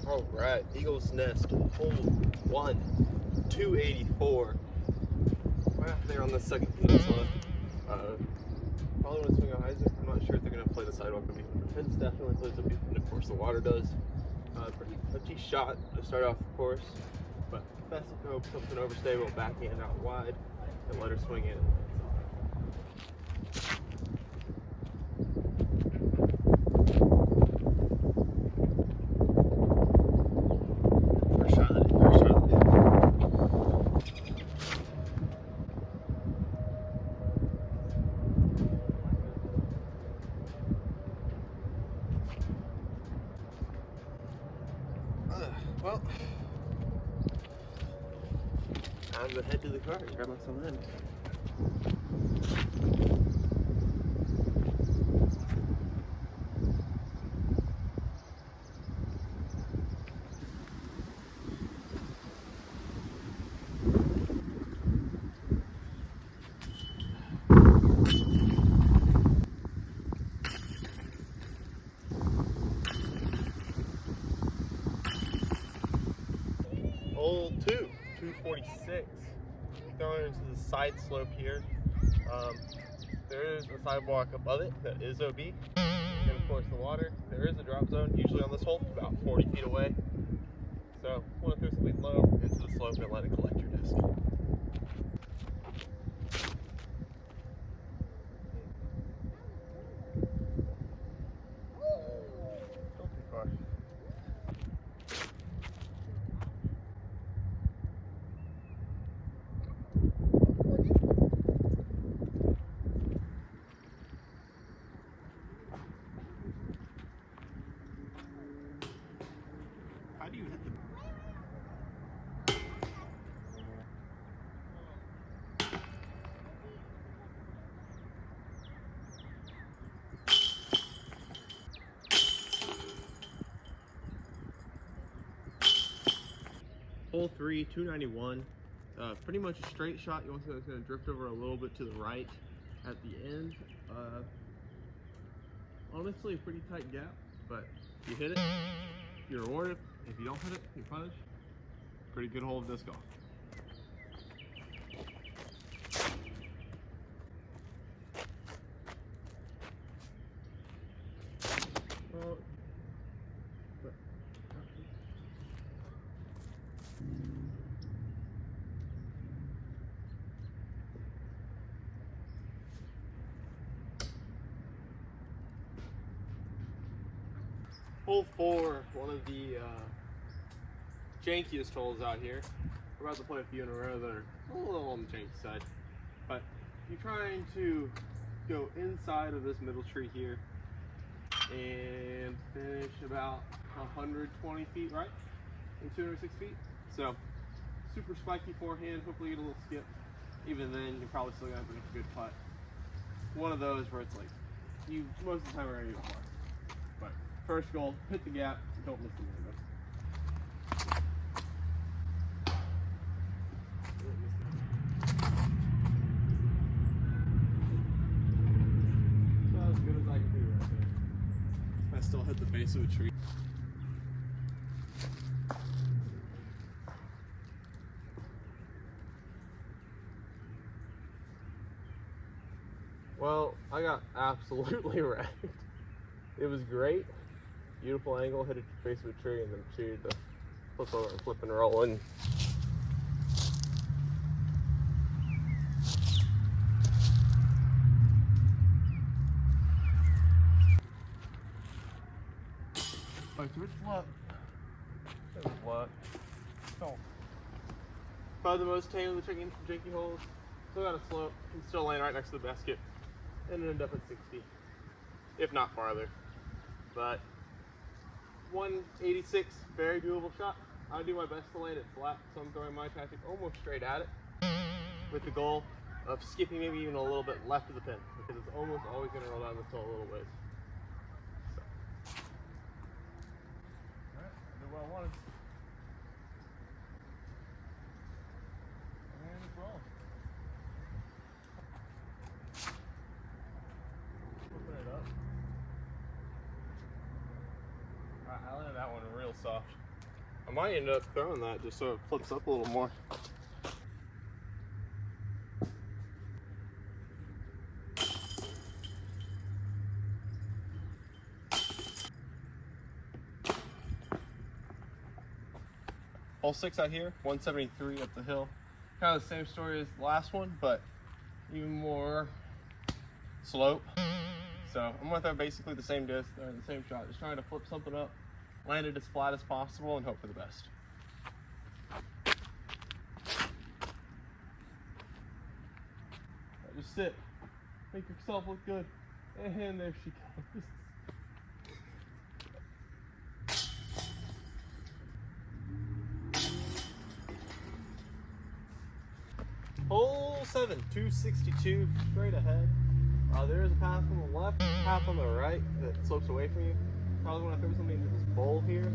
All right, Eagle's Nest, hole 1, 284. Right out there on the second peninsula. Probably want to swing a hyzer. I'm not sure if they're going to play the sidewalk with me. The fence definitely plays a beat, and of course the water does. Pretty touchy shot to start off the course, but best to hope something overstable, backhand out wide, and let her swing in. Well, time to head to the car and grab myself in. Hole 2, 246. Going into the side slope here. There is a sidewalk above it that is OB. And of course the water. There is a drop zone usually on this hole, about 40 feet away. So want to throw something low into the slope and let it collect your disc. Don't too far. How do you hit the Hole 3, 291. Pretty much a straight shot. You want something that's going to drift over a little bit to the right at the end. Honestly, a pretty tight gap, but if you hit it, you're rewarded. If you don't hit it, you're punished. Pretty good hole of disc golf. Hole 4, one of the jankiest holes out here. We're about to play a few in a row that are a little on the janky side. But you're trying to go inside of this middle tree here and finish about 120 feet right and 206 feet. So super spiky forehand, hopefully get a little skip. Even then, you're probably still gonna have to make a good putt. One of those where it's like, you most of the time are gonna get a putt. But first goal, hit the gap, don't miss the window. About as good as I can do right there. I still hit the base of a tree. Well, I got absolutely wrecked. It was great. Beautiful angle, hit a base of a tree, and then proceeded to flip over and flip and roll in. Like, which luck? It was luck. Oh. Probably the most tame of the janky holes. Still got a slope. Can still land right next to the basket. And end up at 60, if not farther. But 186, very doable shot. I do my best to land it flat, so I'm throwing my tactic almost straight at it, with the goal of skipping maybe even a little bit left of the pin, because it's almost always going to roll down this hole a little ways. So. All right, I did what I wanted. And it's rolling. Flipping it up. I landed that one real soft. I might end up throwing that just so it flips up a little more. Hole 6 out here, 173 up the hill. Kind of the same story as the last one, but even more slope. So I'm gonna throw basically the same disc or the same shot, just trying to flip something up, land it as flat as possible, and hope for the best. Just sit, make yourself look good, and there she goes. Hole 7, 262, straight ahead. There is a path on the left, path on the right that slopes away from you. Probably want to throw something into this bowl here,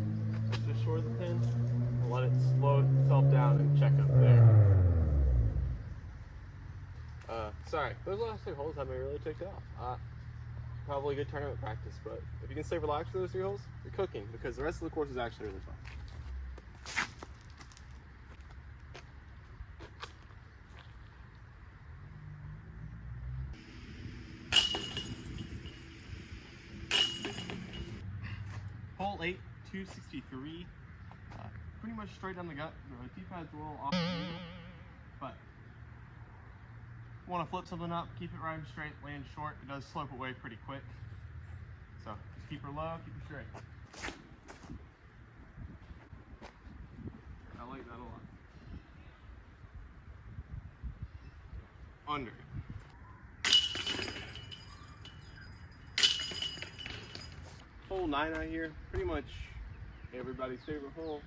just short of the pin, and let it slow itself down and check up there. Sorry, those last 3 holes have me really ticked off. Probably good tournament practice, but if you can stay relaxed for those 3 holes, you're cooking, because the rest of the course is actually really fun. Hole 8, 263, pretty much straight down the gut. The tee pad's a little off the angle, but want to flip something up, keep it right and straight, land short. It does slope away pretty quick, so just keep her low, keep her straight. I like that a lot. Under. Hole 9 out here, pretty much everybody's favorite hole.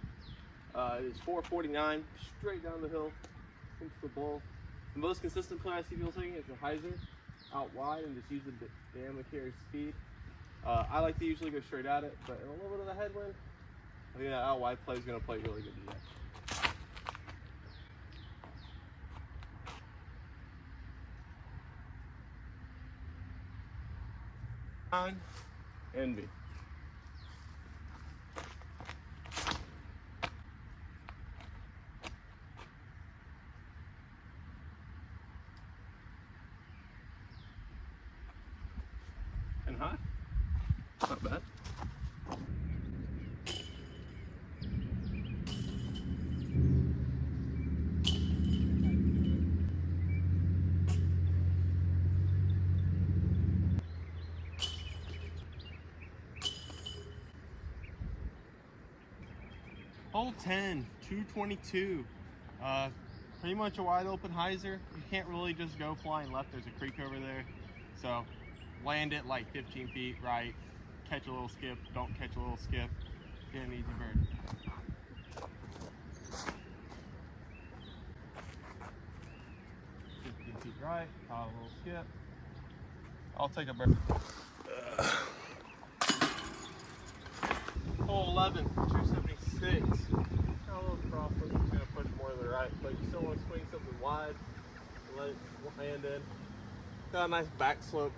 It is 449, straight down the hill into the bowl. The most consistent play I see people taking is the hyzer out wide and just use the dam to carry speed. I like to usually go straight at it, but in a little bit of the headwind, I think that out wide play is going to play really good today. On and B. And high. Not bad. Hole 10, 222. Pretty much a wide open hyzer. You can't really just go flying left. There's a creek over there. So land it like 15 feet right. Catch a little skip. Don't catch a little skip. Get an easy bird. Right, caught a little skip. I'll take a bird. Hole 11, 276. Got a little crosswind, it's going to push more to the right, but you still want to swing something wide and let it land in. Got a nice back slope,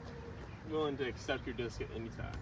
willing to accept your disc at any time.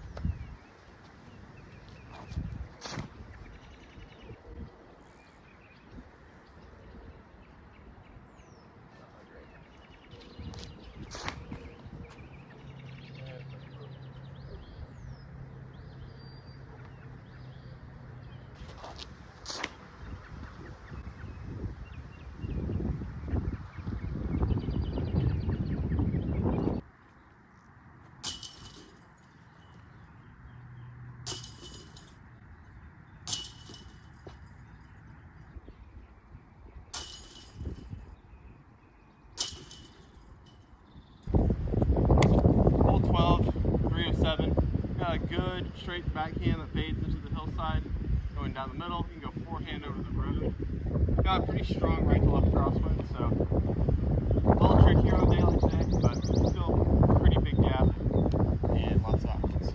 Hole 12, 307. Got a good straight backhand that fades into the hillside. Going down the middle, you can go forehand over the road. Got a pretty strong right to left crosswind, so a little trickier on a day like today, but still pretty big gap and lots of options.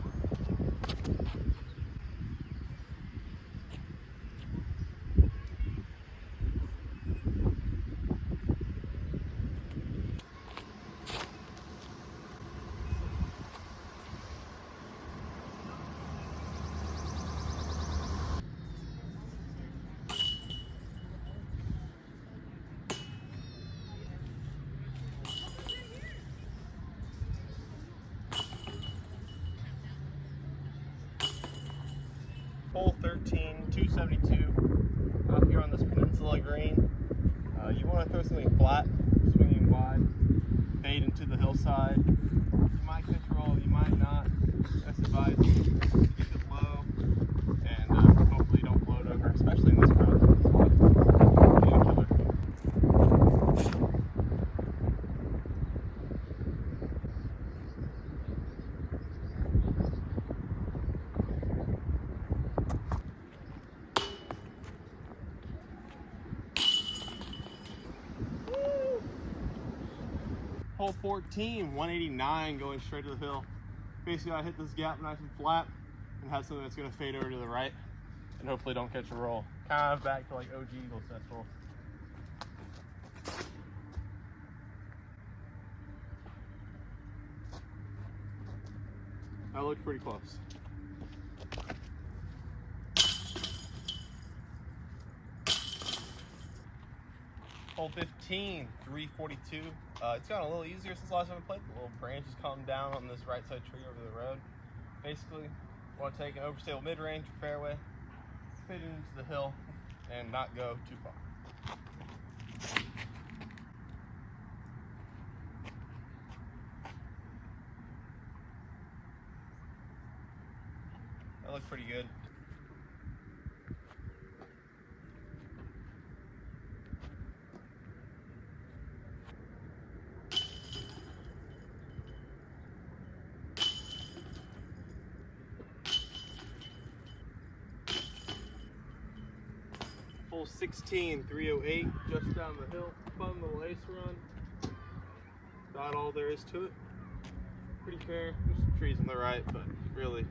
14, 272 out here on this peninsula green. You want to throw something flat, swinging wide, fade into the hillside. You might catch a roll, you might not. Best advice, keep it low, and hopefully you don't float over, especially in this crowd. Hole 14, 189 going straight to the hill. Basically, I hit this gap nice and flat and have something that's going to fade over to the right and hopefully don't catch a roll. Kind of back to like OG Eagle Cesspool. That looked pretty close. Hole 15, 342. It's gotten a little easier since the last time I played. The little branch is coming down on this right side tree over the road. Basically, want to take an overstable mid-range fairway, fit it into the hill, and not go too far. That looks pretty good. Hole 16, 308, just down the hill. Fun little ace run. Not all there is to it. Pretty fair. There's some trees on the right, but really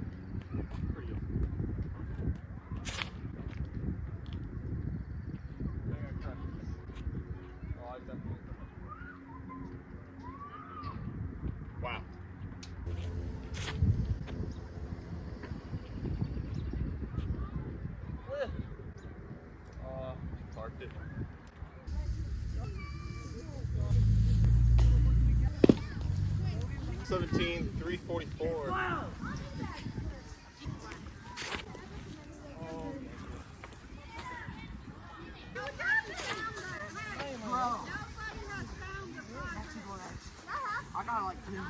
pretty good. Wow. Parked it. $17, 344. Wow. I got like two. No!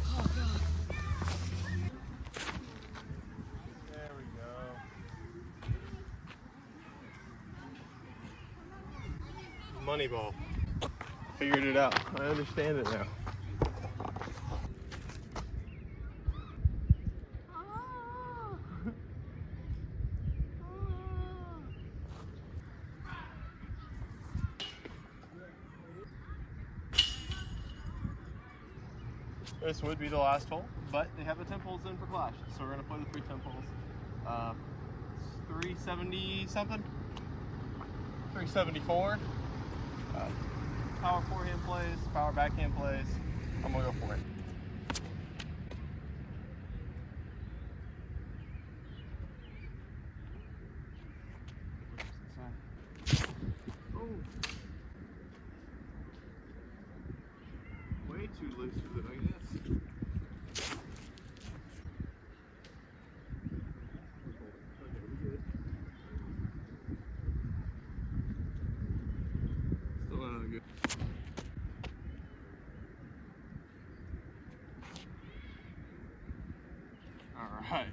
Oh god. There we go. Moneyball. Figured it out. I understand it now. This would be the last hole, but they have the temples in for clash, so we're gonna play the 3 temples. 370 something, 374. Power forehand plays, power backhand plays. I'm gonna go for it. Oh. Way too loose with it, I guess. All right.